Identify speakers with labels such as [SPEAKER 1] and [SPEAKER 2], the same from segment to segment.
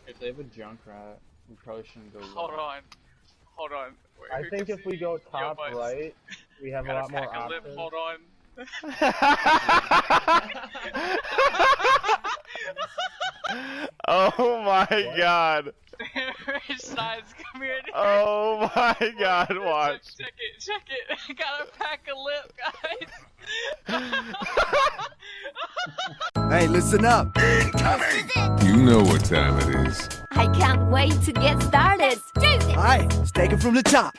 [SPEAKER 1] If they have a Junkrat, we probably shouldn't go.
[SPEAKER 2] Hold on. Wait,
[SPEAKER 3] I think if we go top right, we have a lot more options.
[SPEAKER 2] Hold on.
[SPEAKER 4] Oh my god.
[SPEAKER 2] Sides, come here.
[SPEAKER 4] Oh my god, watch.
[SPEAKER 2] Check it. I gotta pack a lip, guys.
[SPEAKER 5] Hey, listen up.
[SPEAKER 6] You know what time it is.
[SPEAKER 7] I can't wait to get started.
[SPEAKER 5] Alright, let's take it from the top.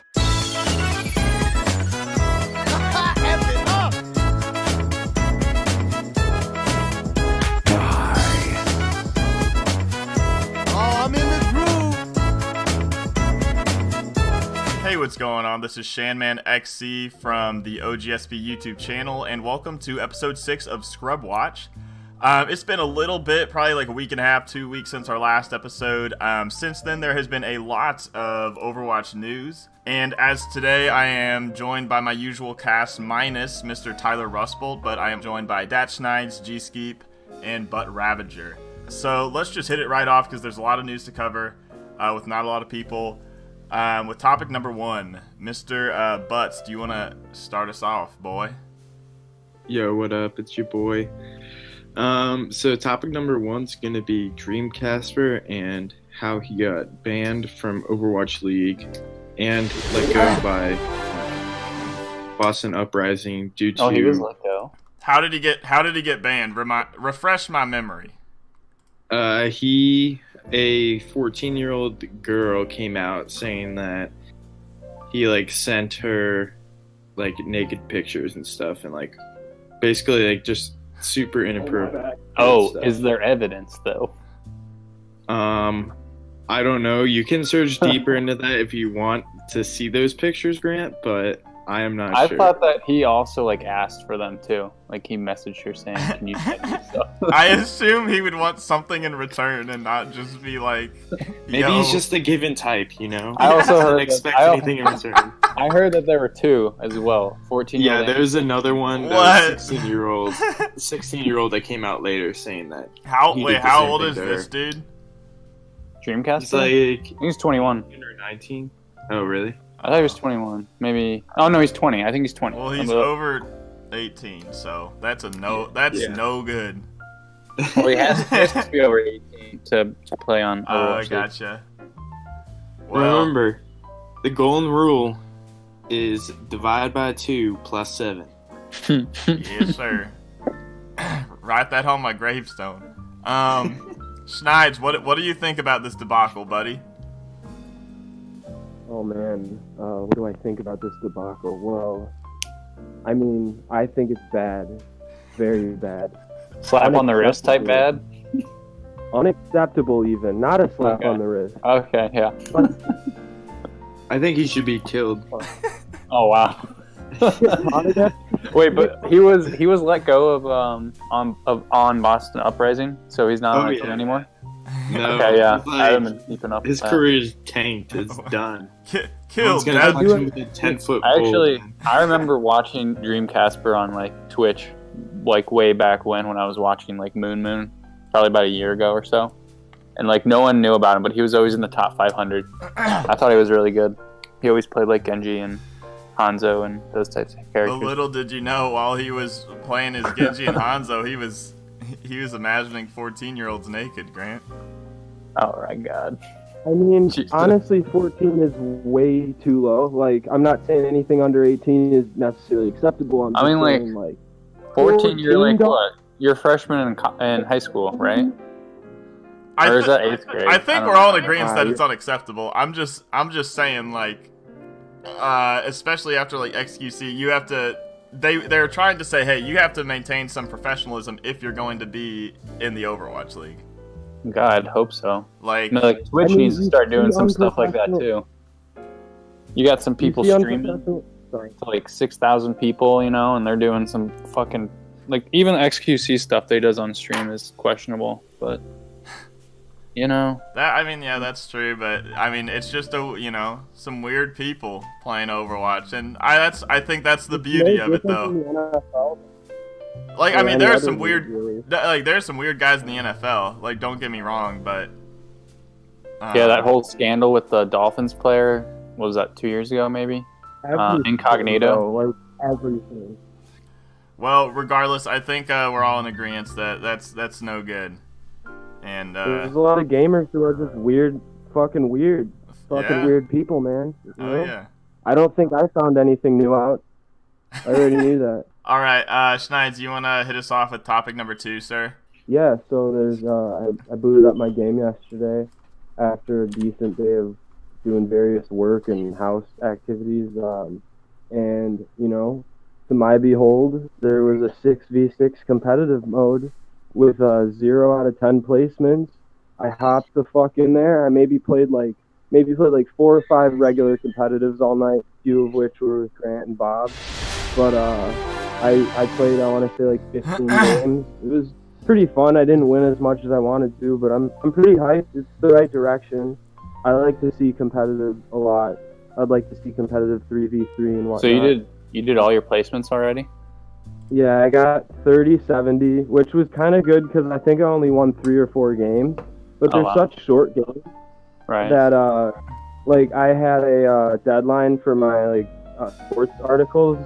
[SPEAKER 5] Oh, I'm in the groove.
[SPEAKER 4] Hey, what's going on? This is Shanman XC from the OGSP YouTube channel, and welcome to episode 6 of Scrubwatch. It's been a little bit, probably like a week and a half, 2 weeks since our last episode. Since then, there has been a lot of Overwatch news. And as today, I am joined by my usual cast minus Mr. Tyler Rustbolt, but I am joined by Dat Schneid's, G-Skeep, and Butt Ravager. So let's just hit it right off because there's a lot of news to cover with not a lot of people. With topic number 1, Mr. Butts, do you want to start us off, boy?
[SPEAKER 8] Yo, what up? It's your boy. So topic number 1's gonna be Dreamcasper and how he got banned from Overwatch League and let go by Boston Uprising due to.
[SPEAKER 1] Oh, he was let go.
[SPEAKER 4] How did he get banned? Refresh my memory.
[SPEAKER 8] A 14-year-old girl came out saying that he sent her naked pictures and stuff and basically just super inappropriate.
[SPEAKER 1] Oh,
[SPEAKER 8] stuff.
[SPEAKER 1] is there evidence though?
[SPEAKER 8] I don't know. You can search deeper into that if you want to see those pictures, Grant, but I am not sure.
[SPEAKER 1] I thought that he also asked for them too. He messaged her saying, "Can you send me stuff?"
[SPEAKER 4] I assume he would want something in return and not just be like,
[SPEAKER 8] maybe
[SPEAKER 4] yo.
[SPEAKER 8] he's just a given type, you know?
[SPEAKER 1] I also heard
[SPEAKER 8] expect anything in return.
[SPEAKER 1] I heard that there were 2 as well. 14-year-old.
[SPEAKER 8] Yeah, there's another one.
[SPEAKER 4] What?
[SPEAKER 8] 16-year-old that came out later saying that.
[SPEAKER 4] How
[SPEAKER 8] he did the
[SPEAKER 4] how
[SPEAKER 8] same
[SPEAKER 4] old
[SPEAKER 8] thing
[SPEAKER 4] is
[SPEAKER 8] to
[SPEAKER 4] this
[SPEAKER 8] her.
[SPEAKER 4] dude?
[SPEAKER 1] Dreamcast? He's 21.
[SPEAKER 8] Or 19. Oh, really?
[SPEAKER 1] I thought he was 21. Maybe. Oh no, he's 20. I think he's 20.
[SPEAKER 4] Well, he's over 18, so that's a no. That's no good.
[SPEAKER 1] Well, he has to be over 18 to play on
[SPEAKER 4] Oh, I
[SPEAKER 1] Overwatch.
[SPEAKER 4] gotcha. Well,
[SPEAKER 8] Remember, the golden rule is divide by 2 plus 7.
[SPEAKER 4] yes, sir. Write that on my gravestone. Schneids, what do you think about this debacle, buddy?
[SPEAKER 3] Oh man, what do I think about this debacle? Well, I mean, I think it's bad. Very bad.
[SPEAKER 1] Slap on the wrist type bad?
[SPEAKER 3] Unacceptable even. Not a slap on the wrist.
[SPEAKER 1] Okay, yeah.
[SPEAKER 8] I think he should be killed.
[SPEAKER 1] Oh wow. Wait, but he was let go of on Boston Uprising, so he's not on it anymore.
[SPEAKER 8] No,
[SPEAKER 1] Okay, yeah.
[SPEAKER 8] it's
[SPEAKER 1] I haven't been keeping up.
[SPEAKER 8] his
[SPEAKER 1] with that.
[SPEAKER 8] career is tanked. It's done.
[SPEAKER 4] Killed.
[SPEAKER 8] Someone's gonna
[SPEAKER 4] That,
[SPEAKER 8] punch him with a 10-foot pole.
[SPEAKER 1] I remember watching Dreamcasper on Twitch, way back when I was watching Moon, probably about a year ago or so, and no one knew about him, but he was always in the top 500. I thought he was really good. He always played Genji and Hanzo and those types of characters.
[SPEAKER 4] but little did you know, while he was playing his Genji and Hanzo, he was imagining 14-year-olds naked, Grant.
[SPEAKER 1] Oh my god.
[SPEAKER 3] I mean,
[SPEAKER 1] Jesus.
[SPEAKER 3] honestly, 14 is way too low. I'm not saying anything under 18 is necessarily acceptable. I'm just saying,
[SPEAKER 1] 14, you're
[SPEAKER 3] 14
[SPEAKER 1] what? You're a freshman in high school, right? Or is that 8th grade?
[SPEAKER 4] I think
[SPEAKER 1] don't
[SPEAKER 4] we're
[SPEAKER 1] know.
[SPEAKER 4] all in agreement that it's unacceptable. I'm just saying, especially after XQC, you have to. They're trying to say, hey, you have to maintain some professionalism if you're going to be in the Overwatch League.
[SPEAKER 1] God, hope so. Twitch
[SPEAKER 3] I mean,
[SPEAKER 1] needs to start doing
[SPEAKER 3] you
[SPEAKER 1] some stuff like that
[SPEAKER 3] unprofessional-
[SPEAKER 1] too. You got some people
[SPEAKER 3] You see
[SPEAKER 1] streaming
[SPEAKER 3] unprofessional- Sorry.
[SPEAKER 1] to 6,000 people, and they're doing some fucking even the XQC stuff they does on stream is questionable, but
[SPEAKER 4] that's true, but it's just some weird people playing Overwatch, and I think that's the beauty of it though. There are some weird, there's some weird guys in the NFL. Don't get me wrong, but
[SPEAKER 1] Yeah, that whole scandal with the Dolphins player, what was that, 2 years ago maybe? Incognito.
[SPEAKER 3] Though, like everything.
[SPEAKER 4] Well, regardless, I think we're all in agreement that that's no good. And
[SPEAKER 3] There's a lot of gamers who are just fucking weird people, man. You know?
[SPEAKER 4] yeah.
[SPEAKER 3] I don't think I found anything new out. I already knew that.
[SPEAKER 4] All right, Schneids, you want to hit us off with topic number 2, sir?
[SPEAKER 3] Yeah, so there's I booted up my game yesterday after a decent day of doing various work and house activities, and you know, to my behold, there was a 6v6 competitive mode with 0 out of 10 placements. I hopped the fuck in there. I maybe played like 4 or 5 regular competitives all night, a few of which were with Grant and Bob. But I played, I want to say, like 15 games. It was pretty fun. I didn't win as much as I wanted to, but I'm pretty hyped. It's the right direction. I like to see competitive a lot. I'd like to see competitive 3v3 and whatnot.
[SPEAKER 1] So you did all your placements already?
[SPEAKER 3] Yeah, I got 30-70, which was kind of good because I think I only won 3 or 4 games. But they're such short games that like I had a deadline for my sports articles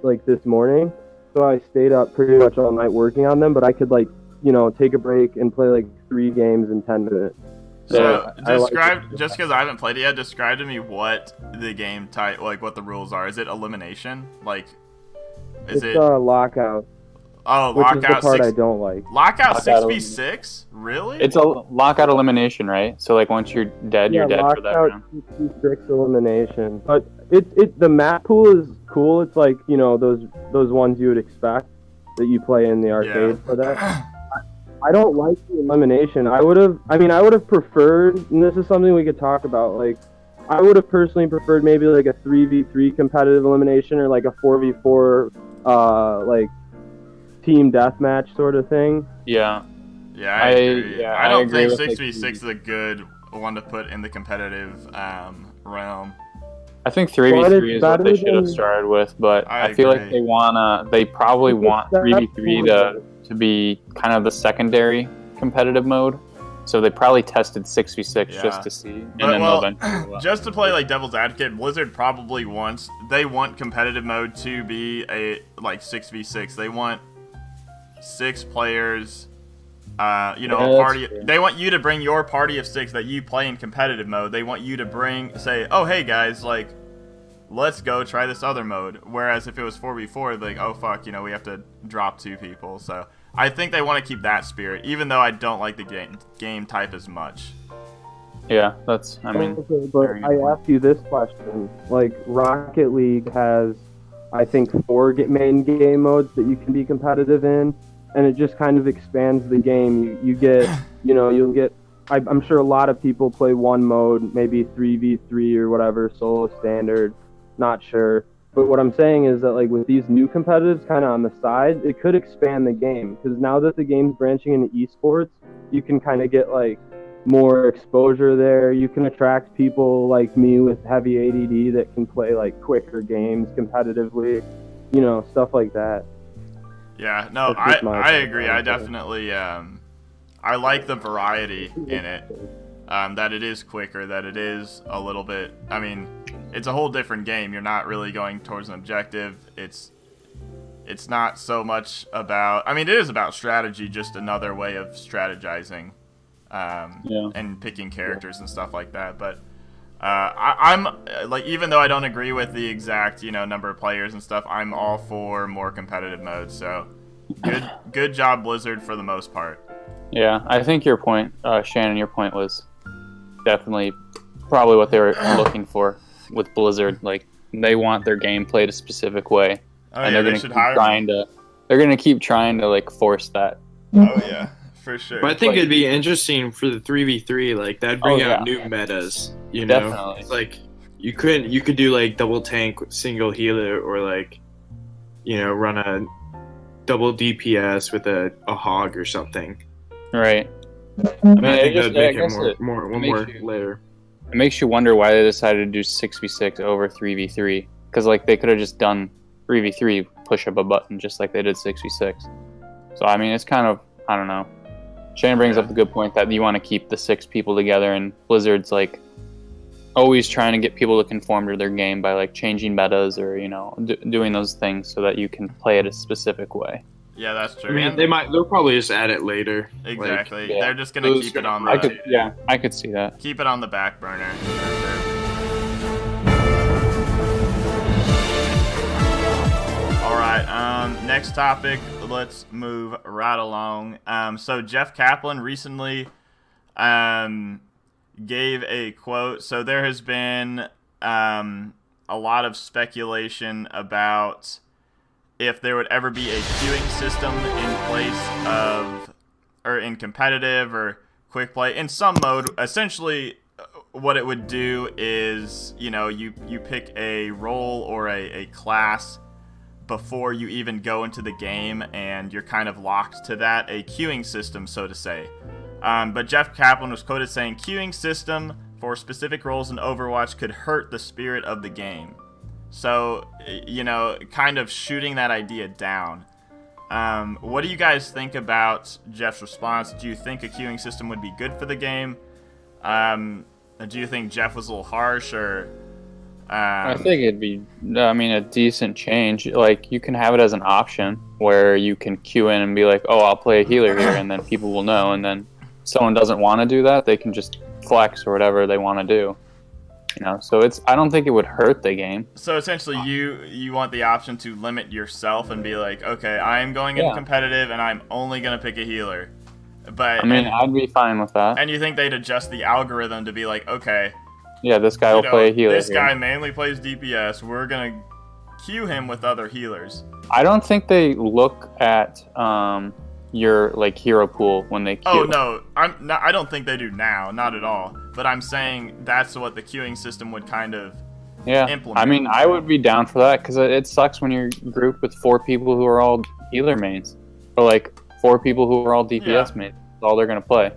[SPEAKER 3] like this morning, so I stayed up pretty much all night working on them. But I could take a break and play like 3 games in 10 minutes.
[SPEAKER 4] So just because I haven't played it yet, describe to me what the game type, like what the rules are. Is it elimination? Like, is it
[SPEAKER 3] lockout?
[SPEAKER 4] Oh,
[SPEAKER 3] which
[SPEAKER 4] lockout.
[SPEAKER 3] Is the part I don't like.
[SPEAKER 4] Lockout 6v6? Really?
[SPEAKER 1] It's a lockout elimination, right? So like once you're dead, you're dead for that round.
[SPEAKER 3] 6v6 elimination. But the map pool is cool. It's like, you know, those ones you would expect that you play in the arcade for that. I don't like the elimination. I would have preferred, and this is something we could talk about, like, I would have personally preferred maybe like a 3v3 competitive elimination or like a 4v4 like team deathmatch sort of thing.
[SPEAKER 1] Yeah.
[SPEAKER 4] Yeah, I agree. I don't think
[SPEAKER 1] with
[SPEAKER 4] 6v6 is a good one to put in the competitive realm.
[SPEAKER 1] I think 3v3 is what they should have started with, but I feel like they probably want 3v3 to be kind of the secondary competitive mode. So they probably tested 6v6 just to see. And then eventually
[SPEAKER 4] just to play like devil's advocate, Blizzard probably want competitive mode to be a like 6v6. They want 6 players, a party. They want you to bring your party of 6 that you play in competitive mode. They want you to say, oh, hey guys, like, let's go try this other mode. Whereas if it was 4v4, like, oh fuck, we have to drop 2 people. So I think they want to keep that spirit, even though I don't like the game type as much.
[SPEAKER 1] Yeah, but
[SPEAKER 3] I ask you this question. Like, Rocket League has, I think, 4 main game modes that you can be competitive in, and it just kind of expands the game. You get, you'll get, I'm sure a lot of people play one mode, maybe 3v3 or whatever, solo standard, not sure. But what I'm saying is that, like, with these new competitives kind of on the side, it could expand the game. Because now that the game's branching into esports, you can kind of get, like, more exposure there. You can attract people like me with heavy ADD that can play, like, quicker games competitively, stuff like that.
[SPEAKER 4] Yeah, no, I agree. I definitely, I like the variety in it. That it is quicker, that it is a little bit, it's a whole different game. You're not really going towards an objective. It's not so much about, it is about strategy, just another way of strategizing, and picking characters and stuff like that. But I'm like, even though I don't agree with the exact, number of players and stuff, I'm all for more competitive modes. So good job, Blizzard, for the most part.
[SPEAKER 1] Yeah, I think your point, Shannon, your point was definitely probably what they were looking for with Blizzard. Like, they want their game played a specific way, and they're gonna keep trying to like force that.
[SPEAKER 4] Oh yeah, for sure.
[SPEAKER 8] But I think it'd be interesting for the 3v3. Like, that'd bring out new metas.
[SPEAKER 1] Definitely.
[SPEAKER 8] It's like you could do like double tank, single healer, or like run a double DPS with a hog or something.
[SPEAKER 1] Right.
[SPEAKER 8] I think that'd make it one more layer.
[SPEAKER 1] It makes you wonder why they decided to do 6v6 over 3v3. Because, like, they could have just done 3v3, push up a button, just like they did 6v6. So, it's kind of, I don't know. Shannon brings up the good point that you want to keep the 6 people together, and Blizzard's like always trying to get people to conform to their game by like changing metas or doing those things so that you can play it a specific way.
[SPEAKER 4] Yeah, that's true.
[SPEAKER 8] I mean, they'll probably just add it later.
[SPEAKER 4] Exactly.
[SPEAKER 1] yeah.
[SPEAKER 4] They're just gonna keep it on the.
[SPEAKER 1] I could see that.
[SPEAKER 4] Keep it on the back burner. All right. Next topic. Let's move right along. So Jeff Kaplan recently, gave a quote. So there has been a lot of speculation about if there would ever be a queuing system in place of, or in competitive or quick play, in some mode. Essentially, what it would do is, you pick a role or a class before you even go into the game, and you're kind of locked to that, a queuing system, so to say. But Jeff Kaplan was quoted saying, "Queuing system for specific roles in Overwatch could hurt the spirit of the game." So, kind of shooting that idea down. What do you guys think about Jeff's response? Do you think a queuing system would be good for the game? Do you think Jeff was a little harsh, or...
[SPEAKER 1] I think it'd be, a decent change. Like, you can have it as an option where you can queue in and be like, oh, I'll play a healer here, and then people will know, and then if someone doesn't want to do that, they can just flex or whatever they want to do. So I don't think it would hurt the game.
[SPEAKER 4] So essentially, you want the option to limit yourself and be like, okay, I'm going into competitive and I'm only going to pick a healer. But
[SPEAKER 1] I'd be fine with that.
[SPEAKER 4] And you think they'd adjust the algorithm to be like, okay,
[SPEAKER 1] yeah, this guy will play a healer.
[SPEAKER 4] This guy mainly plays DPS. We're going to queue him with other healers.
[SPEAKER 1] I don't think they look at your hero pool when they queue.
[SPEAKER 4] Oh no, I don't think they do now, not at all. But I'm saying that's what the queuing system would kind of implement.
[SPEAKER 1] I would be down for that because it sucks when you're grouped with 4 people who are all healer mains, or 4 people who are all DPS mains. That's all they're gonna play.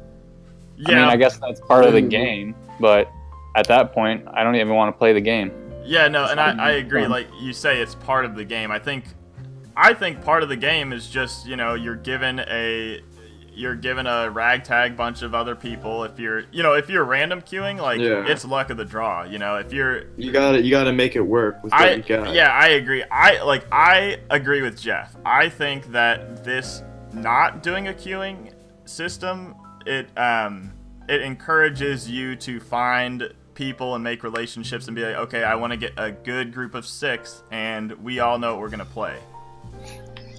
[SPEAKER 4] Yeah,
[SPEAKER 1] I guess that's part of the game, but at that point, I don't even want to play the game.
[SPEAKER 4] Yeah, no, and I agree. Like you say, it's part of the game. I think part of the game is just, you're given a ragtag bunch of other people. If you're random queuing, it's luck of the draw. If you
[SPEAKER 8] gotta make it work with what you got.
[SPEAKER 4] Yeah, I agree. I agree with Jeff. I think that this not doing a queuing system, it encourages you to find people and make relationships and be like, okay, I want to get a good group of 6, and we all know what we're gonna play.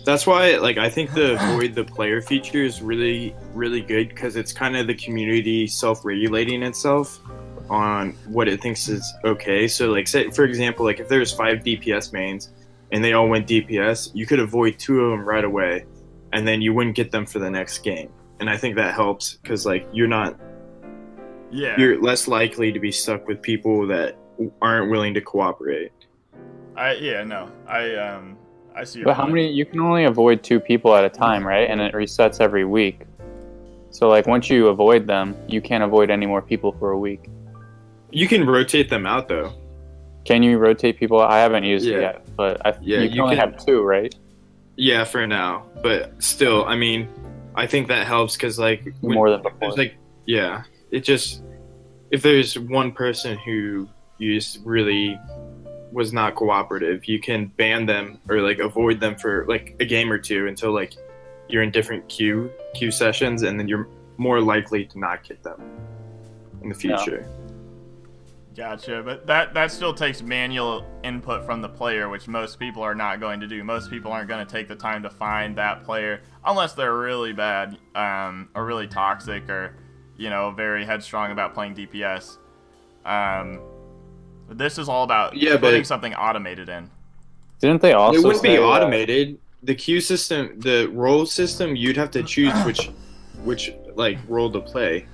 [SPEAKER 8] That's why, I think the avoid the player feature is really, really good because it's kind of the community self-regulating itself on what it thinks is okay. So, say, for example, if there's 5 DPS mains and they all went DPS, you could avoid 2 of them right away, and then you wouldn't get them for the next game. And I think that helps because, you're less likely to be stuck with people that aren't willing to cooperate.
[SPEAKER 4] I see.
[SPEAKER 1] But how many? You can only avoid 2 people at a time, right? And it resets every week. So once you avoid them, you can't avoid any more people for a week.
[SPEAKER 8] You can rotate them out though.
[SPEAKER 1] Can you rotate people? I haven't used it yet, but you can only have 2, right?
[SPEAKER 8] Yeah, for now. But still, I think that helps because
[SPEAKER 1] more than before.
[SPEAKER 8] It just, if there's one person who you just really was not cooperative, you can ban them or avoid them for a game or 2 until you're in different queue sessions, and then you're more likely to not get them in the future.
[SPEAKER 4] Gotcha, but that still takes manual input from the player, which most people are not going to do. Most people aren't going to take the time to find that player unless they're really bad, or really toxic, or very headstrong about playing DPS. This is all about putting something automated in.
[SPEAKER 1] Didn't they also?
[SPEAKER 8] It wouldn't be automated. The queue system, the role system, you'd have to choose which role to play.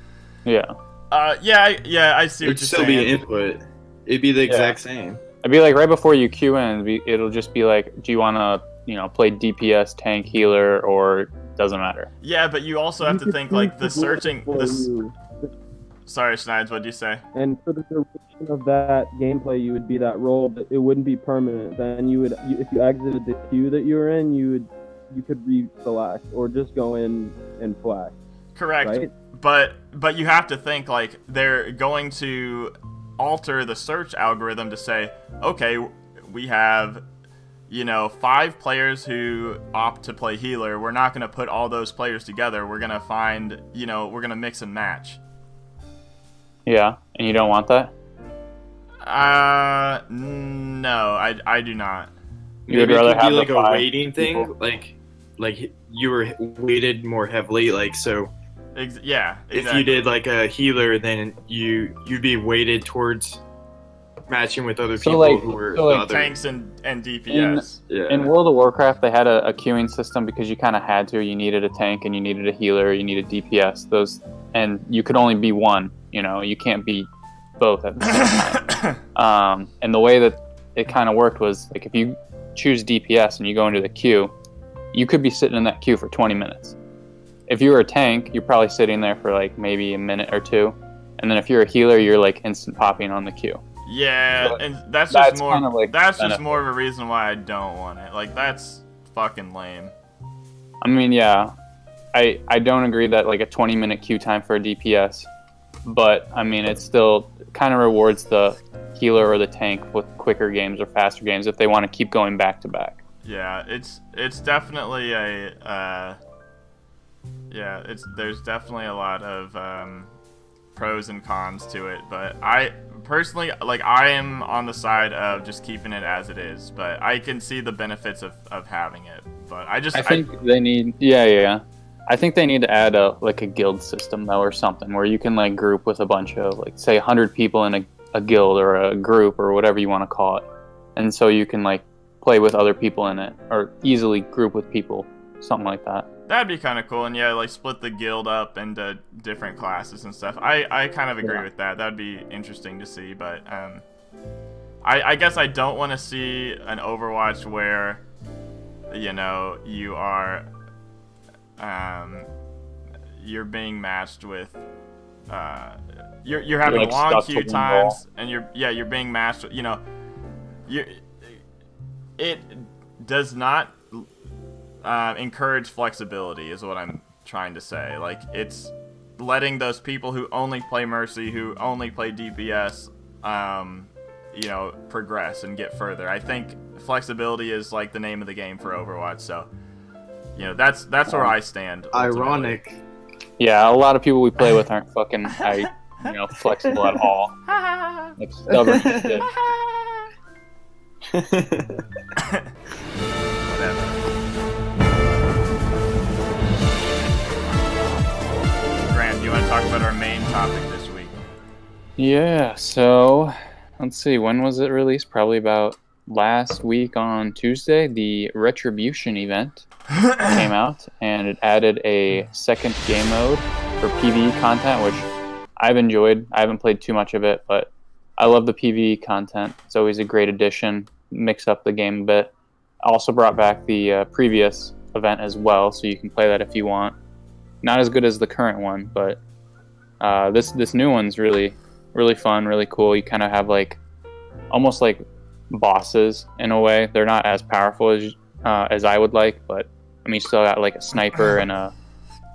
[SPEAKER 1] Yeah.
[SPEAKER 4] I see what you're saying.
[SPEAKER 8] It'd still be an input. It'd be the exact same.
[SPEAKER 1] It'd be right before you queue in. It'll just be do you want to play DPS, tank, healer, or doesn't matter?
[SPEAKER 4] Yeah, but you also have to think the searching. Sorry, Schneid's, what'd you say?
[SPEAKER 3] And for the duration of that gameplay, you would be that role, but it wouldn't be permanent. Then if you exited the queue that you were in, you could re-select or just go in and flex.
[SPEAKER 4] Correct.
[SPEAKER 3] Right?
[SPEAKER 4] But you have to think, like, they're going to alter the search algorithm to say, okay, we have, 5 players who opt to play healer. We're not going to put all those players together. We're going to find, we're going to mix and match.
[SPEAKER 8] Yeah, and you don't want that?
[SPEAKER 4] No, I do not.
[SPEAKER 8] You would
[SPEAKER 9] Maybe
[SPEAKER 8] rather
[SPEAKER 9] it could
[SPEAKER 8] have
[SPEAKER 9] be like
[SPEAKER 8] the
[SPEAKER 9] a
[SPEAKER 8] 5
[SPEAKER 9] weighting
[SPEAKER 8] people?
[SPEAKER 9] thing, like you were weighted more heavily, like so.
[SPEAKER 4] Yeah, exactly.
[SPEAKER 9] If you did like a healer, then you'd be weighted towards matching with other
[SPEAKER 8] So,
[SPEAKER 9] people
[SPEAKER 8] like-
[SPEAKER 9] who were
[SPEAKER 8] so,
[SPEAKER 9] the
[SPEAKER 8] like,
[SPEAKER 9] other.
[SPEAKER 4] tanks and DPS.
[SPEAKER 9] Yeah.
[SPEAKER 8] In World of Warcraft, they had a queuing system because you kind of had to. You needed a tank and you needed a healer. You needed DPS. And you could only be one. You can't be both at the same time. And the way that it kind of worked was like if you choose DPS and you go into the queue, you could be sitting in that queue for 20 minutes. If you were a tank, you're probably sitting there for like maybe a minute or two. And then if you're a healer, you're like instant popping on the queue.
[SPEAKER 4] Yeah,
[SPEAKER 8] So
[SPEAKER 4] and that's
[SPEAKER 8] that's
[SPEAKER 4] just more.
[SPEAKER 8] kind of like
[SPEAKER 4] that's
[SPEAKER 8] the
[SPEAKER 4] just
[SPEAKER 8] benefit.
[SPEAKER 4] more of a reason why I don't want it. Like that's fucking lame.
[SPEAKER 8] I mean, yeah, I don't agree that like a 20-minute queue time for a DPS, but I mean, it still kind of rewards the healer or the tank with quicker games or faster games if they want to keep going back to back.
[SPEAKER 4] Yeah, it's definitely there's definitely a lot of pros and cons to it, but I personally, like, I am on the side of just keeping it as it is, but I can see the benefits of having it. But I
[SPEAKER 8] think they need, I think they need to add a guild system though, or something where you can like group with a bunch of like say 100 people in a guild or a group or whatever you want to call it, and so you can like play with other people in it or easily group with people, something like that.
[SPEAKER 4] That'd be kind of cool, and yeah, like split the guild up into different classes and stuff. I kind of agree with that. That'd be interesting to see, but I guess I don't want to see an Overwatch where you are you're being matched with you're having
[SPEAKER 8] like
[SPEAKER 4] long
[SPEAKER 8] stuck
[SPEAKER 4] queue
[SPEAKER 8] to one
[SPEAKER 4] times,
[SPEAKER 8] wall.
[SPEAKER 4] and you're being matched. It does not encourage flexibility is what I'm trying to say. Like, it's letting those people who only play Mercy, who only play DPS, progress and get further. I think flexibility is like the name of the game for Overwatch. So, that's where I stand. ultimately.
[SPEAKER 9] Ironic.
[SPEAKER 8] Yeah, a lot of people we play with aren't fucking flexible at all. Like stubborn as shit.
[SPEAKER 4] Whatever. Grant, do you want to talk about our main topic this week?
[SPEAKER 8] Yeah, so let's see, when was it released? Probably about last week on Tuesday. The Retribution event came out, and it added a second game mode for PvE content, which I've enjoyed. I haven't played too much of it, but I love the PvE content. It's always a great addition, mix up the game a bit. Also brought back the previous event as well, so you can play that if you want. Not as good as the current one, but this new one's really fun, really cool. You kind of have like almost like bosses in a way. They're not as powerful as I would like, but I mean, you still got like a sniper and a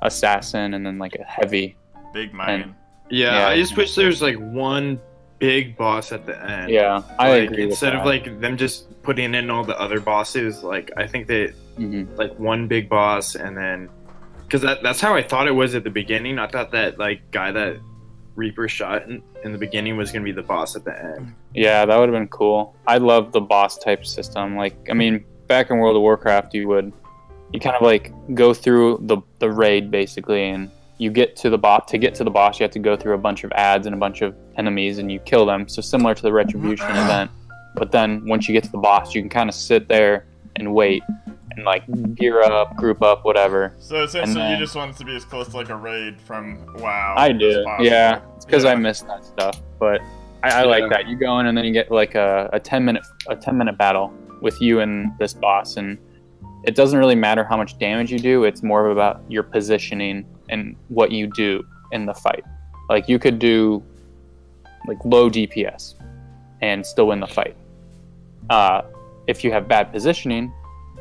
[SPEAKER 8] assassin, and then like a heavy.
[SPEAKER 4] Big man.
[SPEAKER 9] Yeah, I just wish there was like one big boss at the end.
[SPEAKER 8] Yeah, I agree.
[SPEAKER 9] Instead
[SPEAKER 8] with
[SPEAKER 9] of like them just putting in all the other bosses, like I think they like one big boss, and then because that's how I thought it was at the beginning. I thought that like guy that Reaper shot in the beginning was gonna be the boss at the end.
[SPEAKER 8] Yeah, that would have been cool. I love the boss type system. Like, I mean, back in World of Warcraft, you kind of like go through the raid basically, and you get to the boss. To get to the boss, you have to go through a bunch of ads and a bunch of enemies, and you kill them. So similar to the Retribution event, but then once you get to the boss, you can kind of sit there and wait and like gear up, group up, whatever.
[SPEAKER 4] So essentially,
[SPEAKER 8] then-
[SPEAKER 4] you just want it to be as close to like a raid from WoW.
[SPEAKER 8] I
[SPEAKER 4] as
[SPEAKER 8] do,
[SPEAKER 4] possible.
[SPEAKER 8] yeah. It's because I
[SPEAKER 4] Yeah.
[SPEAKER 8] miss that stuff, but I like that. You go in and then you get like a 10-minute battle with you and this boss, and it doesn't really matter how much damage you do. It's more about your positioning and what you do in the fight. Like, you could do like low DPS and still win the fight. If you have bad positioning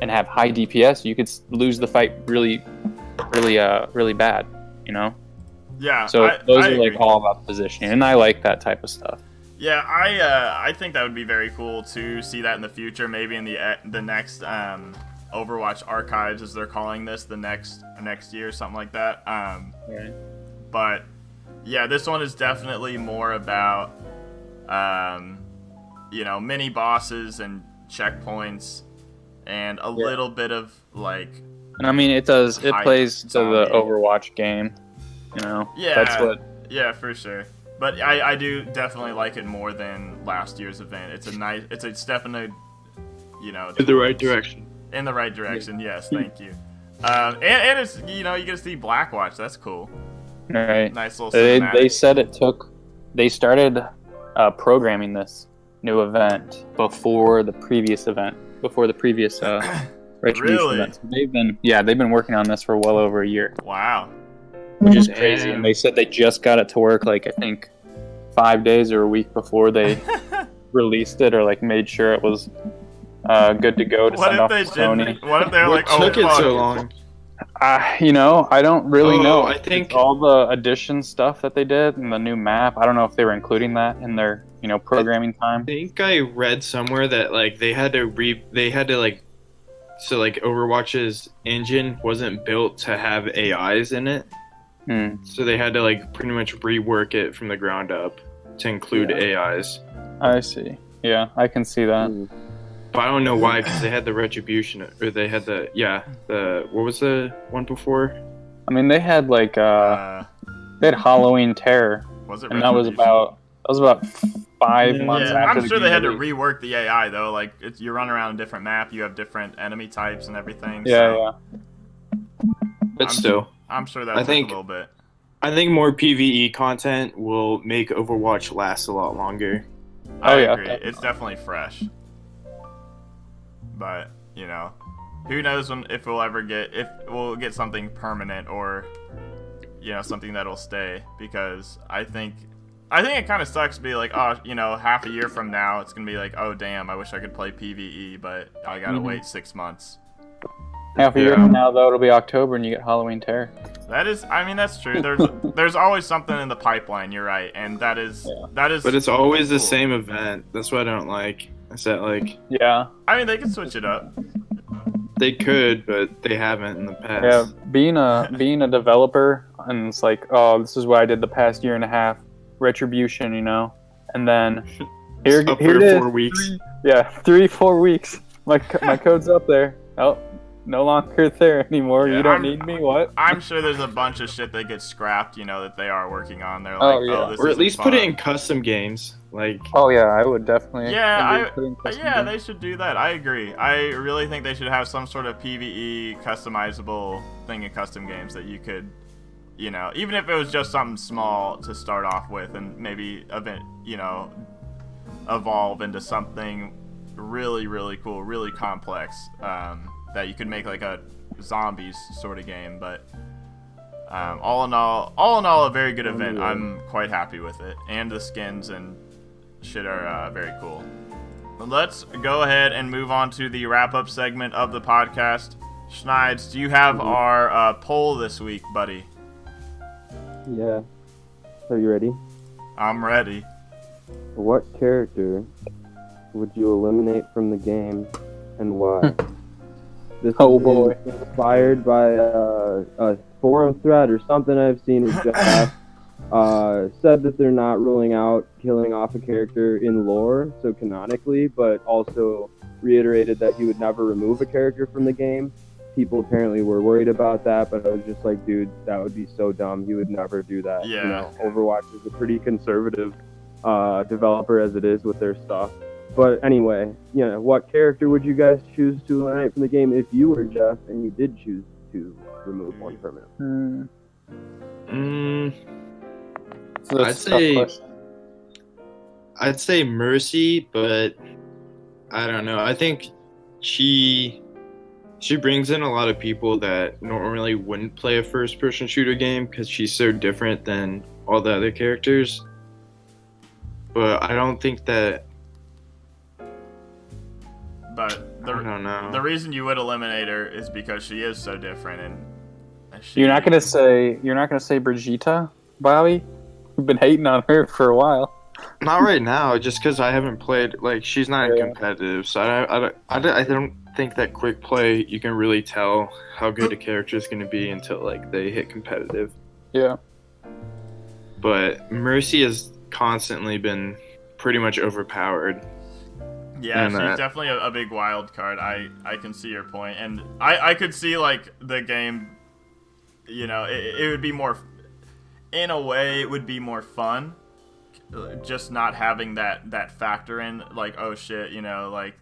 [SPEAKER 8] and have high DPS, you could lose the fight really bad.
[SPEAKER 1] you know.
[SPEAKER 4] Yeah.
[SPEAKER 1] So those are
[SPEAKER 4] agree.
[SPEAKER 1] like all about positioning, and I like that type of stuff.
[SPEAKER 4] Yeah, I think that would be very cool to see that in the future. Maybe in the next Overwatch archives, as they're calling this, the next year, something like that.
[SPEAKER 1] Right.
[SPEAKER 4] But yeah, this one is definitely more about mini bosses and checkpoints, and a little bit of like.
[SPEAKER 1] And I mean, it plays to the
[SPEAKER 4] zombie.
[SPEAKER 1] Overwatch game, you know.
[SPEAKER 4] Yeah.
[SPEAKER 1] That's what.
[SPEAKER 4] Yeah, for sure. But I do definitely like it more than last year's event. It's a step in the,
[SPEAKER 8] In the right direction.
[SPEAKER 4] In the right direction, yes. Thank you. And it's you get to see Blackwatch. That's cool.
[SPEAKER 1] Right.
[SPEAKER 4] Nice little
[SPEAKER 1] They
[SPEAKER 4] cinematic.
[SPEAKER 1] said they started programming this new event before the previous Retribution
[SPEAKER 4] Really?
[SPEAKER 1] event. So they've been working on this for well over a year,
[SPEAKER 4] Wow.
[SPEAKER 1] which is
[SPEAKER 8] Damn.
[SPEAKER 1] crazy. And they said they just got it to work like I think 5 days or a week before they released it, or like made sure it was good to go to
[SPEAKER 4] What
[SPEAKER 1] send
[SPEAKER 4] if
[SPEAKER 1] off
[SPEAKER 4] they
[SPEAKER 1] to Sony.
[SPEAKER 4] didn't? What if they're
[SPEAKER 8] What
[SPEAKER 4] like, oh
[SPEAKER 8] took it
[SPEAKER 4] fuck.
[SPEAKER 8] so long?
[SPEAKER 1] I don't really know.
[SPEAKER 8] I think
[SPEAKER 1] It's all the addition stuff that they did and the new map. I don't know if they were including that in their programming time.
[SPEAKER 8] I think I read somewhere that like they had to Overwatch's engine wasn't built to have AIs in it. So they had to like pretty much rework it from the ground up to include AIs.
[SPEAKER 1] I see. Yeah, I can see that.
[SPEAKER 8] But I don't know why, because they had the Retribution, or they had the what was the one before?
[SPEAKER 1] I mean, they had like they had Halloween Terror,
[SPEAKER 4] Was it?
[SPEAKER 1] and that was
[SPEAKER 4] Retribution?
[SPEAKER 1] about 5 months
[SPEAKER 4] Yeah,
[SPEAKER 1] after.
[SPEAKER 4] I'm sure they
[SPEAKER 1] game
[SPEAKER 4] had to
[SPEAKER 1] release.
[SPEAKER 4] rework the AI though. Like you run around a different map, you have different enemy types and everything.
[SPEAKER 1] Yeah,
[SPEAKER 4] so
[SPEAKER 8] But still,
[SPEAKER 4] I'm sure that
[SPEAKER 8] I
[SPEAKER 4] took
[SPEAKER 8] think-
[SPEAKER 4] a little bit.
[SPEAKER 8] I think more PvE content will make Overwatch last a lot longer.
[SPEAKER 4] I
[SPEAKER 1] yeah,
[SPEAKER 4] agree.
[SPEAKER 1] definitely.
[SPEAKER 4] It's definitely fresh. But who knows if we'll get something permanent or something that'll stay, because I think it kind of sucks to be like, oh, half a year from now it's gonna be like, oh damn, I wish I could play PvE, but I gotta wait 6 months.
[SPEAKER 1] Half a year from now, though, it'll be October, and you get Halloween Terror.
[SPEAKER 4] That's true. There's always something in the pipeline. You're right, and that is.
[SPEAKER 8] But it's always the
[SPEAKER 4] cool.
[SPEAKER 8] same event. That's what I don't like. Is that like
[SPEAKER 1] Yeah,
[SPEAKER 4] I mean, they can switch it up.
[SPEAKER 8] they could, but they haven't in the past.
[SPEAKER 1] yeah. Being a developer, and it's like, oh, this is what I did the past year and a half, Retribution, and then here
[SPEAKER 8] Up
[SPEAKER 1] it
[SPEAKER 8] for
[SPEAKER 1] is.
[SPEAKER 8] 4 weeks.
[SPEAKER 1] 3-4 weeks. My code's up there. Oh, no longer there anymore.
[SPEAKER 4] Yeah,
[SPEAKER 1] You don't need me. What?
[SPEAKER 4] I'm sure there's a bunch of shit that gets scrapped. That they are working on. They're like,
[SPEAKER 1] Oh, yeah.
[SPEAKER 4] this
[SPEAKER 8] Or at
[SPEAKER 4] isn't
[SPEAKER 8] least put it
[SPEAKER 4] fun.
[SPEAKER 8] in custom games. Like
[SPEAKER 1] Oh yeah, I would definitely.
[SPEAKER 4] Yeah,
[SPEAKER 1] put in custom
[SPEAKER 4] yeah,
[SPEAKER 1] games.
[SPEAKER 4] they should do that. I agree. I really think they should have some sort of PvE customizable thing in custom games that you could, even if it was just something small to start off with, and maybe evolve into something really, really cool, really complex, that you could make like a zombies sort of game. But all in all, a very good event. I'm quite happy with it, and the skins and shit are very cool. But let's go ahead and move on to the wrap-up segment of the podcast. Schneids, do you have our poll this week, buddy?
[SPEAKER 3] Yeah. Are you ready?
[SPEAKER 4] I'm ready.
[SPEAKER 3] What character would you eliminate from the game, and why? This
[SPEAKER 1] Oh,
[SPEAKER 3] is
[SPEAKER 1] boy.
[SPEAKER 3] inspired by a forum thread or something I've seen. It just said that they're not ruling out killing off a character in lore, so canonically, but also reiterated that he would never remove a character from the game. People apparently were worried about that, but I was just like, dude, that would be so dumb. He would never do that.
[SPEAKER 4] Yeah.
[SPEAKER 3] Overwatch is a pretty conservative developer as it is with their stuff. But anyway, what character would you guys choose to eliminate from the game if you were Jeff and you did choose to remove one permanently?
[SPEAKER 1] So that's a tough question.
[SPEAKER 8] I'd say Mercy, but I don't know. I think she brings in a lot of people that normally wouldn't play a first-person shooter game because she's so different than all the other characters. But I don't think that.
[SPEAKER 4] But
[SPEAKER 8] I don't know.
[SPEAKER 4] the reason you would eliminate her is because she is so different, and
[SPEAKER 1] You're not gonna say Brigitte, Bobby? You've been hating on her for a while.
[SPEAKER 8] Not right now, just because I haven't played. Like, she's not competitive, so I don't think that quick play you can really tell how good a character is going to be until like they hit competitive.
[SPEAKER 1] Yeah.
[SPEAKER 4] But Mercy has constantly been pretty much overpowered.
[SPEAKER 9] Yeah, she's definitely a big wild card. I can see your point, and I could see like the game. You know, it would be more. In a way, it would be more fun. Just not having that factor in, like, oh shit, you know, like,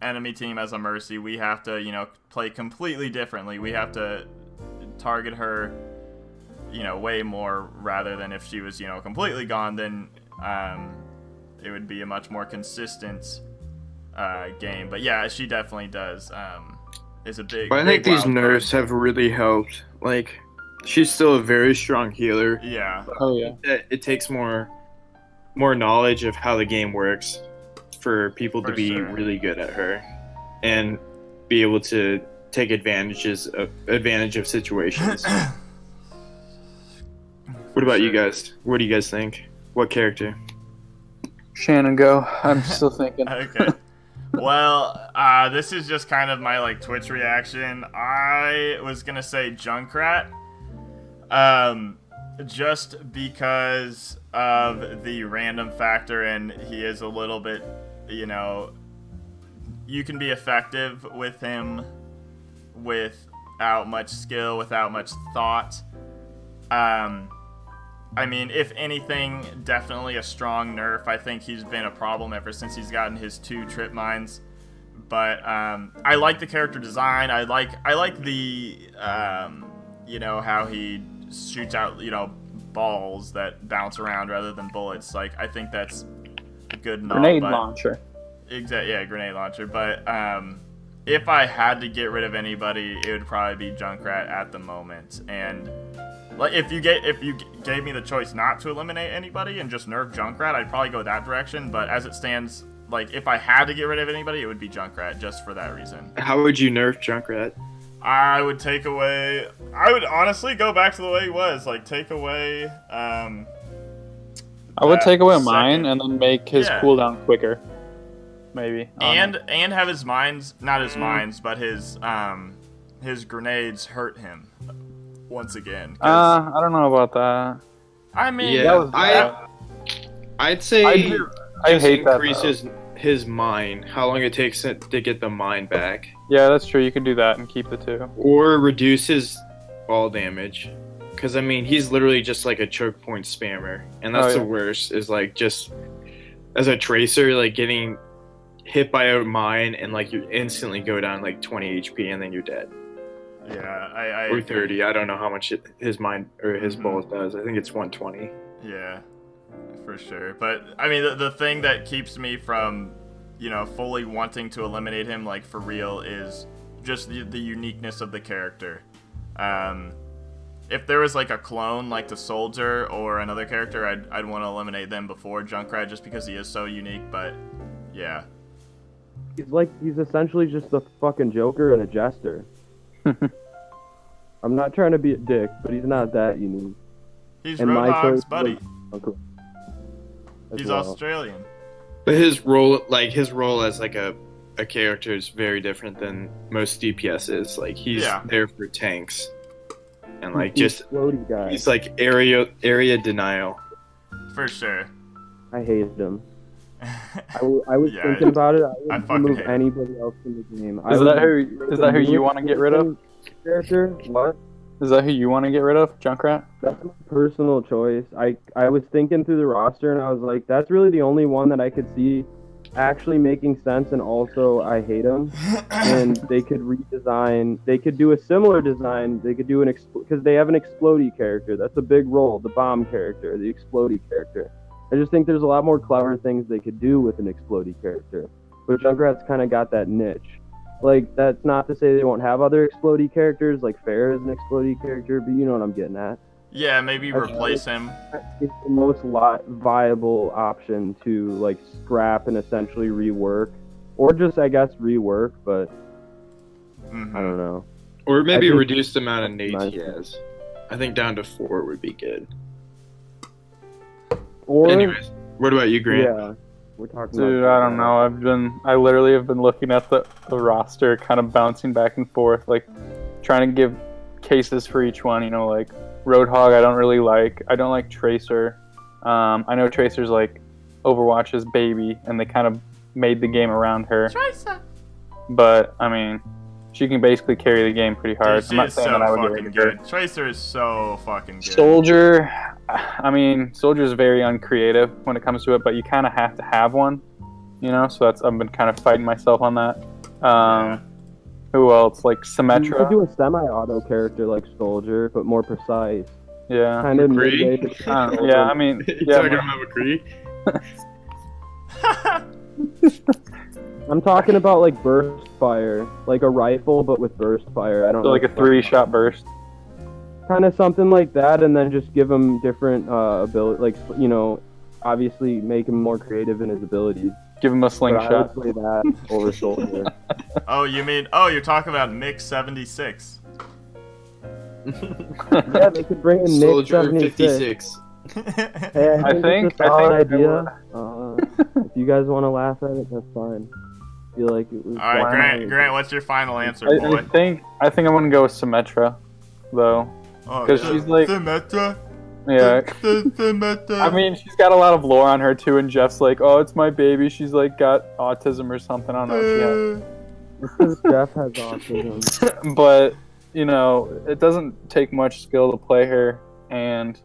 [SPEAKER 9] enemy team as a Mercy, we have to, you know, play completely differently. We have to target her, you know, way more, rather than if she was, you know, completely gone, then it would be a much more consistent game. But yeah, she definitely does. Is a big.
[SPEAKER 8] But I think these nerfs have really helped. Like, she's still a very strong healer.
[SPEAKER 9] Yeah.
[SPEAKER 1] Oh yeah.
[SPEAKER 8] It takes more knowledge of how the game works for people to be really good at her and be able to take advantage of situations. What about you guys? What do you guys think? What character?
[SPEAKER 1] Shannon, go. I'm still thinking.
[SPEAKER 9] Okay. Well, this is just kind of my like Twitch reaction. I was gonna say Junkrat, just because of the random factor, and he is a little bit, you know, you can be effective with him without much skill, without much thought. I mean, if anything, definitely a strong nerf. I think he's been a problem ever since he's gotten his 2 trip mines. But I like the character design. I like the you know, how he shoots out, you know, balls that bounce around rather than bullets. Like, I think that's good enough.
[SPEAKER 1] Grenade launcher.
[SPEAKER 9] Exactly, yeah, grenade launcher. But if I had to get rid of anybody, it would probably be Junkrat at the moment. And like, if you gave me the choice not to eliminate anybody and just nerf Junkrat, I'd probably go that direction. But as it stands, like, if I had to get rid of anybody, it would be Junkrat, just for that reason.
[SPEAKER 8] How would you nerf Junkrat?
[SPEAKER 9] I would honestly go back to the way he was. Like, take away
[SPEAKER 1] I would take away mine and then make his cooldown quicker. Maybe.
[SPEAKER 9] And have his mines, not his mines, but his grenades hurt him once again.
[SPEAKER 1] I don't know about that.
[SPEAKER 9] I mean,
[SPEAKER 8] yeah, I'd say
[SPEAKER 1] I hate
[SPEAKER 8] increases his mine, how long it takes to get the mine back.
[SPEAKER 1] Yeah, that's true. You can do that and keep the 2.
[SPEAKER 8] Or reduce his ball damage. Because, I mean, he's literally just like a choke point spammer. And that's the worst, is like just as a tracer, like getting hit by a mine and like you instantly go down like 20 HP and then you're dead.
[SPEAKER 9] Yeah,
[SPEAKER 8] or 30. I don't know how much his mine or his ball does. I think it's 120.
[SPEAKER 9] Yeah, for sure. But I mean, the thing that keeps me from, you know, fully wanting to eliminate him, like, for real, is just the uniqueness of the character. If there was like a clone, like the Soldier or another character, I'd want to eliminate them before Junkrat, just because he is so unique. But yeah,
[SPEAKER 3] he's essentially just the fucking Joker and a jester. I'm not trying to be a dick, but he's not that unique.
[SPEAKER 9] He's Roadhog's buddy. He's
[SPEAKER 3] well.
[SPEAKER 9] Australian.
[SPEAKER 8] But his role as like a character is very different than most DPSs. Like, he's there for tanks. And like just he's like area denial.
[SPEAKER 9] For sure.
[SPEAKER 3] I hated him. I was thinking about it. I wouldn't remove anybody else from the game.
[SPEAKER 1] Is that who you want to get rid of?
[SPEAKER 3] Character? What?
[SPEAKER 1] Is that who you want to get rid of, Junkrat?
[SPEAKER 3] That's my personal choice. I was thinking through the roster and I was like, that's really the only one that I could see actually making sense, and also I hate him. And they could redesign. They could do a similar design. They could do because they have an explodey character. That's a big role. The bomb character, the explodey character. I just think there's a lot more clever things they could do with an explodey character. But Junkrat's kind of got that niche. Like, that's not to say they won't have other explodey characters, like Fair is an explodey character, but you know what I'm getting at.
[SPEAKER 9] Yeah, maybe replace him.
[SPEAKER 3] It's the most viable option to, like, scrap and essentially rework. Or just, I guess, rework, but I don't know.
[SPEAKER 8] Or maybe reduce the amount of nades he has. I think down to 4 would be good.
[SPEAKER 3] Or
[SPEAKER 8] Anyways, what about you, Grant?
[SPEAKER 3] yeah, we're talking.
[SPEAKER 1] Dude,
[SPEAKER 3] about
[SPEAKER 1] I don't know. I literally have been looking at the roster, kind of bouncing back and forth, like trying to give cases for each one. You know, like Roadhog, I don't really like. I don't like Tracer. I know Tracer's like Overwatch's baby, and they kind of made the game around her.
[SPEAKER 2] Tracer.
[SPEAKER 1] But I mean, she can basically carry the game pretty hard.
[SPEAKER 4] Dude,
[SPEAKER 1] I'm not
[SPEAKER 4] she is
[SPEAKER 1] saying
[SPEAKER 4] so
[SPEAKER 1] that I would get
[SPEAKER 4] fucking
[SPEAKER 1] rid of her.
[SPEAKER 4] good. Tracer is so fucking good.
[SPEAKER 1] Soldier, I mean, Soldier's very uncreative when it comes to it, but you kind of have to have one, you know. So I've been kind of fighting myself on that. Who else? Like
[SPEAKER 3] You
[SPEAKER 1] Symmetra.
[SPEAKER 3] could do a semi-auto character like Soldier, but more precise.
[SPEAKER 1] Yeah.
[SPEAKER 3] Kind of
[SPEAKER 8] McCree?
[SPEAKER 3] midway between
[SPEAKER 1] Yeah. I mean,
[SPEAKER 8] You
[SPEAKER 1] yeah.
[SPEAKER 8] talking about McCree?
[SPEAKER 3] I'm talking about like burst fire, like a rifle but with burst fire. I don't
[SPEAKER 1] So
[SPEAKER 3] know.
[SPEAKER 1] like a 3-shot burst.
[SPEAKER 3] Kind of something like that, and then just give him different ability, like, you know, obviously make him more creative in his abilities.
[SPEAKER 1] Give him a
[SPEAKER 3] But I
[SPEAKER 1] slingshot.
[SPEAKER 3] would play that over Soldier.
[SPEAKER 4] Oh, you're talking about Mix 76.
[SPEAKER 3] Yeah, they could bring in Nick
[SPEAKER 8] Soldier
[SPEAKER 3] 76.
[SPEAKER 8] 56.
[SPEAKER 3] Hey,
[SPEAKER 1] I think-
[SPEAKER 3] it's a solid
[SPEAKER 1] I think
[SPEAKER 3] idea. If you guys want to laugh at it, that's fine. I feel like it was.
[SPEAKER 4] All right,
[SPEAKER 3] fine.
[SPEAKER 4] Grant, what's your final answer,
[SPEAKER 1] I
[SPEAKER 4] boy?
[SPEAKER 1] think I'm gonna go with Symmetra, though.
[SPEAKER 4] Oh,
[SPEAKER 1] 'cause she's like-
[SPEAKER 4] Symmetra.
[SPEAKER 1] Yeah.
[SPEAKER 4] Symmetra.
[SPEAKER 1] I mean, she's got a lot of lore on her too, and Jeff's like, "Oh, it's my baby. She's like got autism or something. I don't know what she has."
[SPEAKER 3] Because Jeff has autism.
[SPEAKER 1] But you know, it doesn't take much skill to play her, and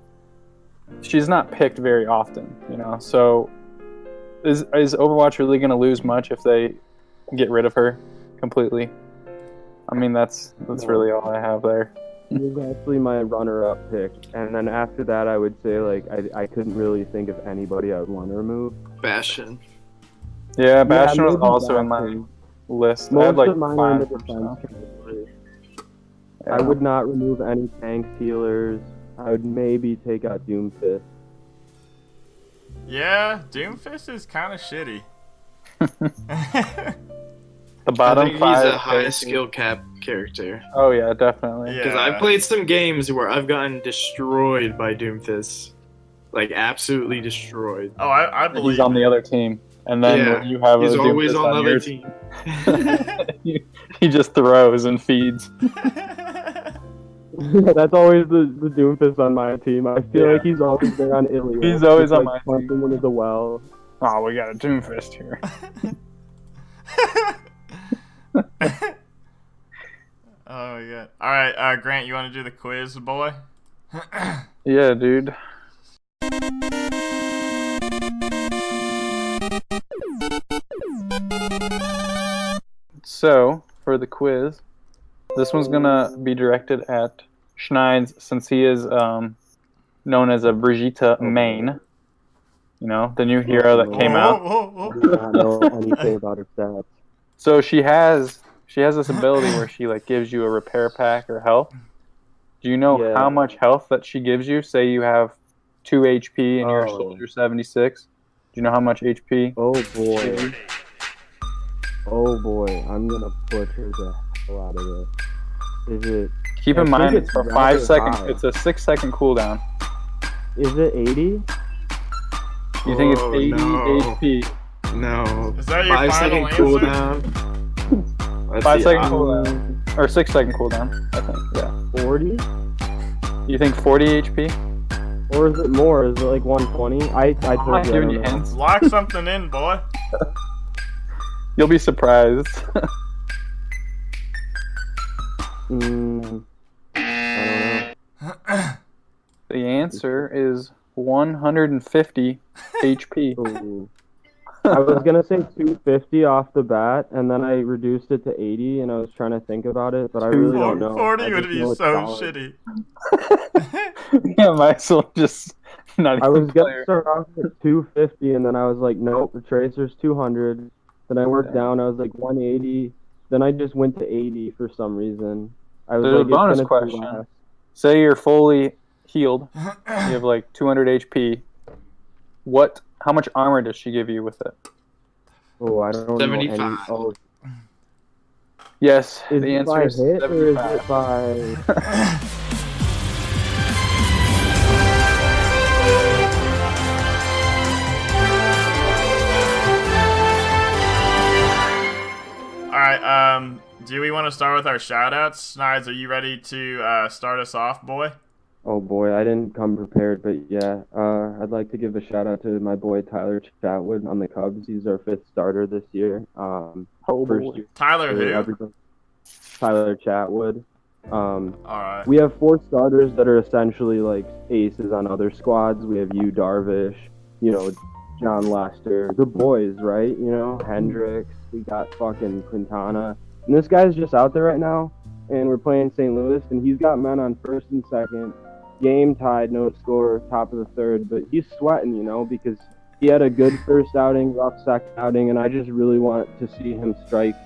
[SPEAKER 1] she's not picked very often. You know, so is Overwatch really going to lose much if they get rid of her completely? I mean, that's really all I have there.
[SPEAKER 3] He was actually my runner-up pick, and then after that, I would say like I couldn't really think of anybody I would want to remove.
[SPEAKER 8] Bastion.
[SPEAKER 1] Yeah, Bastion was
[SPEAKER 3] maybe
[SPEAKER 1] also in my
[SPEAKER 3] Bastion.
[SPEAKER 1] list. I
[SPEAKER 3] Most
[SPEAKER 1] had like
[SPEAKER 3] of mine are in the
[SPEAKER 1] 5 or
[SPEAKER 3] defense
[SPEAKER 1] so.
[SPEAKER 3] category.
[SPEAKER 1] Yeah.
[SPEAKER 3] I would not remove any tanks, healers. I would maybe take out Doomfist.
[SPEAKER 4] Yeah, Doomfist is kind of shitty.
[SPEAKER 1] The
[SPEAKER 8] I
[SPEAKER 1] bottom
[SPEAKER 8] think
[SPEAKER 1] 5.
[SPEAKER 8] he's a high skill cap character.
[SPEAKER 1] Oh yeah, definitely.
[SPEAKER 8] Because
[SPEAKER 4] Yeah.
[SPEAKER 8] I've played some games where I've gotten destroyed by Doomfist. Like, absolutely destroyed.
[SPEAKER 4] Oh, I believe.
[SPEAKER 1] He's on the other team, and then
[SPEAKER 8] Yeah,
[SPEAKER 1] when you have
[SPEAKER 8] He's
[SPEAKER 1] a
[SPEAKER 8] always
[SPEAKER 1] Doomfist
[SPEAKER 8] on the other
[SPEAKER 1] your
[SPEAKER 8] team.
[SPEAKER 1] he just throws and feeds.
[SPEAKER 3] That's always the Doomfist on my team. I feel
[SPEAKER 1] Yeah.
[SPEAKER 3] like he's always there on Iliad.
[SPEAKER 1] He's always
[SPEAKER 3] Just,
[SPEAKER 1] on
[SPEAKER 3] like,
[SPEAKER 1] my team.
[SPEAKER 3] pumping into the well.
[SPEAKER 1] Oh, we got a Doomfist here.
[SPEAKER 4] Oh my god. All right, Grant, you want to do the quiz, boy?
[SPEAKER 1] Yeah, dude. So, for the quiz, this one's gonna be directed at Schneids, since he is known as a Brigitte main. You know, the new hero that came out.
[SPEAKER 4] Whoa.
[SPEAKER 3] I do not know anything about her stats.
[SPEAKER 1] So she has this ability where she like gives you a repair pack or health. Do you know
[SPEAKER 3] Yeah.
[SPEAKER 1] how much health that she gives you? Say you have 2 HP and you're a
[SPEAKER 3] Oh.
[SPEAKER 1] soldier 76. Do you know how much HP?
[SPEAKER 3] Oh boy. Oh boy. I'm gonna butcher the hell out of this. Is it?
[SPEAKER 1] Keep
[SPEAKER 3] I
[SPEAKER 1] in
[SPEAKER 3] think
[SPEAKER 1] mind
[SPEAKER 3] it's
[SPEAKER 1] it's for
[SPEAKER 3] rather
[SPEAKER 1] 5 seconds.
[SPEAKER 3] high.
[SPEAKER 1] It's a 6-second cooldown.
[SPEAKER 3] Is it 80?
[SPEAKER 1] You think it's
[SPEAKER 8] Oh,
[SPEAKER 1] 80
[SPEAKER 8] no.
[SPEAKER 1] HP?
[SPEAKER 8] No.
[SPEAKER 4] Is that your
[SPEAKER 8] 5
[SPEAKER 4] final
[SPEAKER 8] second
[SPEAKER 4] answer?
[SPEAKER 8] cooldown. Let's
[SPEAKER 1] 5
[SPEAKER 8] see,
[SPEAKER 1] second cooldown. Or 6-second cooldown, I think. Yeah.
[SPEAKER 3] 40?
[SPEAKER 1] You think 40 HP?
[SPEAKER 3] Or is it more? Is it like 120? I
[SPEAKER 1] I'm
[SPEAKER 3] told
[SPEAKER 1] not
[SPEAKER 3] you. I
[SPEAKER 1] giving
[SPEAKER 3] don't
[SPEAKER 1] you
[SPEAKER 3] know.
[SPEAKER 1] hints.
[SPEAKER 4] Lock something in, boy.
[SPEAKER 1] You'll be surprised.
[SPEAKER 3] I
[SPEAKER 1] The answer is 150 HP.
[SPEAKER 3] don't know. Ooh. I was gonna say 250 off the bat, and then I reduced it to 80, and I was trying to think about it, but I really don't know.
[SPEAKER 4] 40
[SPEAKER 3] I
[SPEAKER 4] would
[SPEAKER 3] just
[SPEAKER 4] be
[SPEAKER 3] know it's
[SPEAKER 4] so
[SPEAKER 3] solid.
[SPEAKER 4] shitty.
[SPEAKER 1] Yeah, might as well just not
[SPEAKER 3] I
[SPEAKER 1] even
[SPEAKER 3] was gonna
[SPEAKER 1] play her.
[SPEAKER 3] start off at 250, and then I was like, nope, the Tracer's 200. Then I worked
[SPEAKER 1] Yeah.
[SPEAKER 3] down, I was like 180. Then I just went to 80 for some reason. I was
[SPEAKER 1] There's a
[SPEAKER 3] like,
[SPEAKER 1] bonus
[SPEAKER 3] it's gonna
[SPEAKER 1] question.
[SPEAKER 3] last.
[SPEAKER 1] Say you're fully healed. You have like 200 HP. How much armor does she give you with it?
[SPEAKER 3] Oh, I don't know any.
[SPEAKER 8] 75.
[SPEAKER 3] Oh,
[SPEAKER 1] Yes,
[SPEAKER 3] is
[SPEAKER 1] the
[SPEAKER 3] it by
[SPEAKER 1] answer is
[SPEAKER 3] hit or is
[SPEAKER 1] 75.
[SPEAKER 3] it by?
[SPEAKER 4] Do we want to start with our shout-outs? Snides, are you ready to start us off, boy?
[SPEAKER 3] Oh boy, I didn't come prepared, but yeah, I'd like to give a shout out to my boy Tyler Chatwood on the Cubs. He's our 5th starter this year. First year
[SPEAKER 4] Tyler who?
[SPEAKER 3] everybody. Tyler Chatwood.
[SPEAKER 4] Alright.
[SPEAKER 3] We have 4 starters that are essentially like aces on other squads. We have you, Darvish, John Lester, the boys, right? Hendricks. We got fucking Quintana, and this guy's just out there right now. And we're playing St. Louis, and he's got men on 1st and 2nd. Game tied, no score, top of the 3rd, but he's sweating, because he had a good first outing, rough second outing, and I just really want to see him strike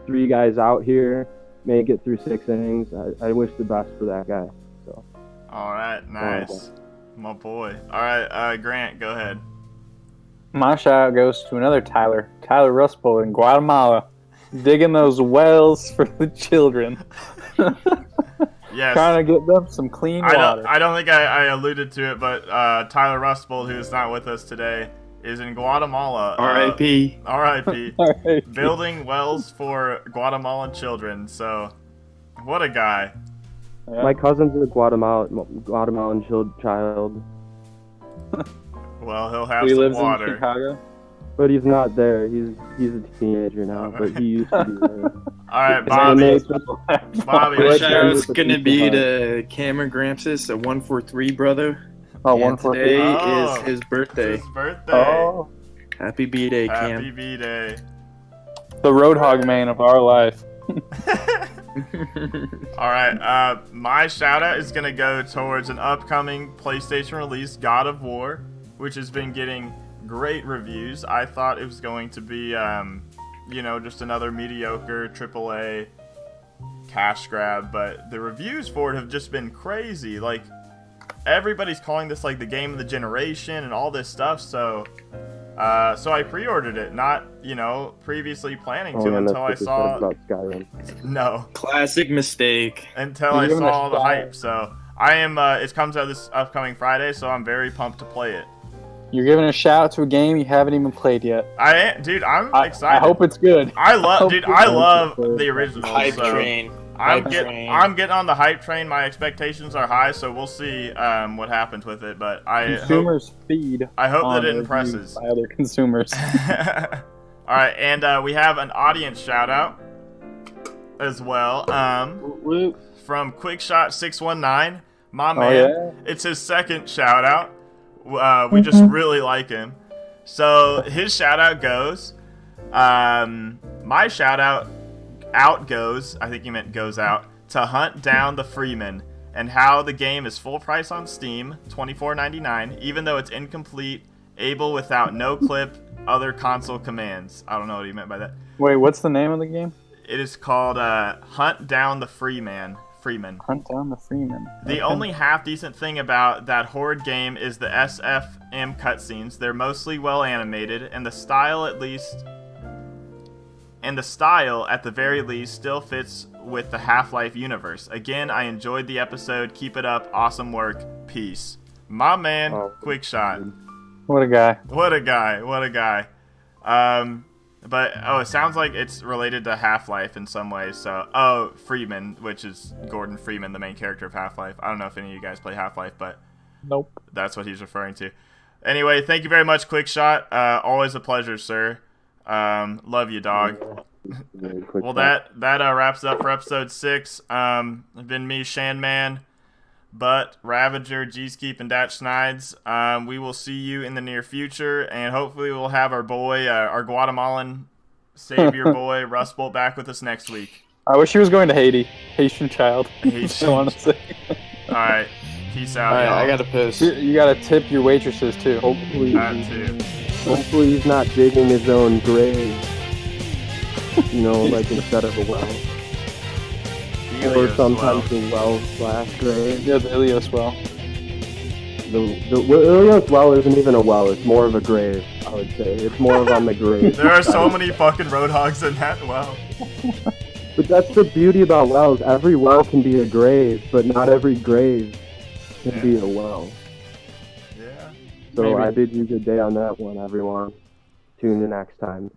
[SPEAKER 3] 3 guys out here, make it through 6 innings. I wish the best for that guy. So.
[SPEAKER 4] All right, nice. My boy. All right, Grant, go ahead.
[SPEAKER 1] My shout out goes to another Tyler Rustbolt in Guatemala, digging those wells for the children.
[SPEAKER 4] Yes.
[SPEAKER 1] Trying to get them some clean water.
[SPEAKER 4] I don't think I alluded to it, but Tyler Rustbolt, who is not with us today, is in Guatemala.
[SPEAKER 8] R.I.P.
[SPEAKER 4] R.I.P. Building wells for Guatemalan children. So, what a guy.
[SPEAKER 1] Yeah.
[SPEAKER 3] My cousin's a Guatemalan child.
[SPEAKER 4] Well, he'll have
[SPEAKER 1] He
[SPEAKER 4] some
[SPEAKER 1] lives
[SPEAKER 4] water.
[SPEAKER 1] in Chicago.
[SPEAKER 3] But he's not there. He's a teenager now, but he used to be there.
[SPEAKER 4] All right,
[SPEAKER 3] And
[SPEAKER 4] Bobby.
[SPEAKER 3] they-
[SPEAKER 4] Bobby,
[SPEAKER 8] My
[SPEAKER 3] Right
[SPEAKER 8] shout
[SPEAKER 3] there
[SPEAKER 8] out's
[SPEAKER 3] with
[SPEAKER 8] gonna
[SPEAKER 3] the
[SPEAKER 8] be
[SPEAKER 3] people
[SPEAKER 8] to Cameron Grampsis, a 143 brother.
[SPEAKER 1] Oh,
[SPEAKER 8] And
[SPEAKER 1] 143.
[SPEAKER 8] today
[SPEAKER 4] Oh.
[SPEAKER 8] is his birthday.
[SPEAKER 4] His birthday.
[SPEAKER 1] Oh,
[SPEAKER 8] Happy B-Day, Cam.
[SPEAKER 4] Happy B-Day.
[SPEAKER 1] the Roadhog man of our life.
[SPEAKER 4] All right, my shout out is going to go towards an upcoming PlayStation release, God of War, which has been getting great reviews. I thought it was going to be, just another mediocre AAA cash grab, but the reviews for it have just been crazy. Like, everybody's calling this like the game of the generation and all this stuff, so I pre-ordered it, not, previously planning to until I saw...
[SPEAKER 3] about Skyrim.
[SPEAKER 4] No.
[SPEAKER 8] Classic mistake.
[SPEAKER 4] Until I saw all the hype, so I am, it comes out this upcoming Friday, so I'm very pumped to play it.
[SPEAKER 1] You're giving a shout out to a game you haven't even played yet.
[SPEAKER 4] Dude, I'm excited.
[SPEAKER 1] I hope it's good.
[SPEAKER 4] I love the original.
[SPEAKER 8] Hype
[SPEAKER 4] so
[SPEAKER 8] train.
[SPEAKER 4] I'm getting on the hype train. My expectations are high, so we'll see what happens with it. But
[SPEAKER 1] Consumers feed.
[SPEAKER 4] I hope
[SPEAKER 1] on
[SPEAKER 4] that it
[SPEAKER 1] reviews
[SPEAKER 4] impresses.
[SPEAKER 1] by other consumers.
[SPEAKER 4] All right, and we have an audience shout out as well. From Quickshot619, my man.
[SPEAKER 1] Yeah.
[SPEAKER 4] It's his second shout out. We just really like him. So his shout out goes. My shout out goes. I think he meant goes out to Hunt Down the Freeman, and how the game is full price on Steam, $24.99, even though it's incomplete, able without no clip, other console commands. I don't know what he meant by that.
[SPEAKER 1] Wait, what's the name of the game?
[SPEAKER 4] It is called Hunt Down the Freeman.
[SPEAKER 1] Hunt Down the Freeman.
[SPEAKER 4] The only half-decent thing about that horrid game is the SFM cutscenes. They're mostly well animated, and the style at the very least still fits with the Half-Life universe. Again, I enjoyed the episode. Keep it up. Awesome work. Peace. My man, Quickshot.
[SPEAKER 1] What a guy.
[SPEAKER 4] What a guy. But, it sounds like it's related to Half-Life in some ways. So, Freeman, which is Gordon Freeman, the main character of Half-Life. I don't know if any of you guys play Half-Life, but
[SPEAKER 1] Nope.
[SPEAKER 4] that's what he's referring to. Anyway, thank you very much, Quickshot. Always a pleasure, sir. Love you, dog. Well, that wraps it up for episode 6. It's been me, Shanman, Butt, Ravager, G-Skeep, and Dat Schneid's. We will see you in the near future, and hopefully we'll have our boy, our Guatemalan savior boy, Rustbolt, back with us next week.
[SPEAKER 1] I wish he was going to Haiti. Haitian child.
[SPEAKER 4] Haitian.
[SPEAKER 1] I want to say.
[SPEAKER 4] All right. Peace out,
[SPEAKER 8] Alright,
[SPEAKER 4] y'all.
[SPEAKER 8] I gotta piss.
[SPEAKER 1] You gotta tip your waitresses, too.
[SPEAKER 3] Hopefully,
[SPEAKER 4] That too.
[SPEAKER 3] hopefully he's not digging his own grave. Like instead of a well. Or
[SPEAKER 4] Helios
[SPEAKER 3] sometimes
[SPEAKER 4] well.
[SPEAKER 3] a well/grave.
[SPEAKER 1] Yeah, the Ilios well.
[SPEAKER 3] The Ilios well isn't even a well, it's more of a grave, I would say. It's more of on the grave.
[SPEAKER 4] There are so many fucking roadhogs in that well.
[SPEAKER 3] But that's the beauty about wells. Every well can be a grave, but not every grave can be a well.
[SPEAKER 4] Yeah.
[SPEAKER 3] So
[SPEAKER 1] Maybe.
[SPEAKER 3] I bid you good day on that one, everyone. Tune in next time.